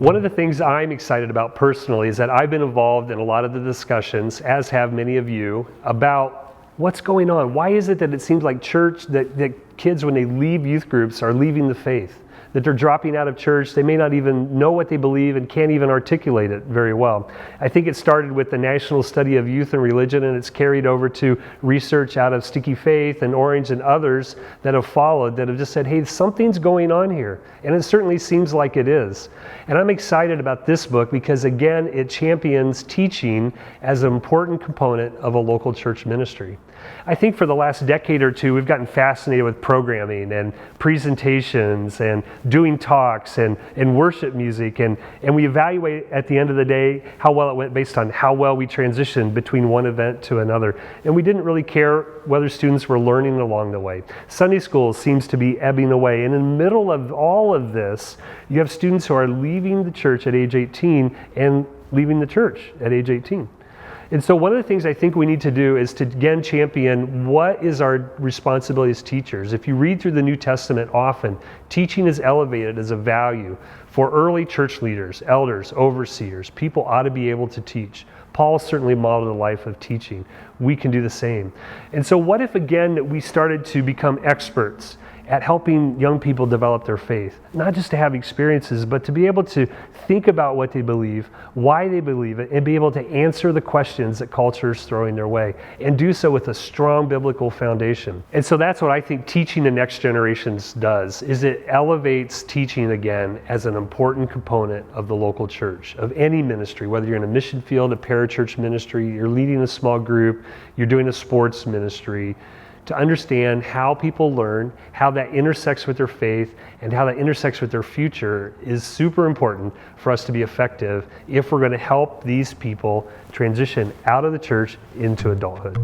One of the things I'm excited about personally is that I've been involved in a lot of the discussions, as have many of you, about what's going on. Why is it that it seems like church, that kids when they leave youth groups are leaving the faith? That they're dropping out of church, they may not even know what they believe and can't even articulate it very well. I think it started with the National Study of Youth and Religion, and it's carried over to research out of Sticky Faith and Orange and others that have followed, that have just said, hey, something's going on here. And it certainly seems like it is. And I'm excited about this book because, again, it champions teaching as an important component of a local church ministry. I think for the last decade or two, we've gotten fascinated with programming and presentations and doing talks and worship music. And we evaluate at the end of the day how well it went based on how well we transitioned between one event to another. And we didn't really care whether students were learning along the way. Sunday school seems to be ebbing away. And in the middle of all of this, you have students who are leaving the church at age 18 and leaving the church at age 18. And so one of the things I think we need to do is to again champion what is our responsibility as teachers. If you read through the New Testament often, teaching is elevated as a value for early church leaders, elders, overseers. People ought to be able to teach. Paul certainly modeled a life of teaching. We can do the same. And so what if again we started to become experts at helping young people develop their faith, not just to have experiences, but to be able to think about what they believe, why they believe it, and be able to answer the questions that culture is throwing their way, and do so with a strong biblical foundation. And so that's what I think teaching the next generations does, is it elevates teaching again as an important component of the local church, of any ministry, whether you're in a mission field, a parachurch ministry, you're leading a small group, you're doing a sports ministry, to understand how people learn, how that intersects with their faith, and how that intersects with their future is super important for us to be effective if we're going to help these people transition out of the church into adulthood.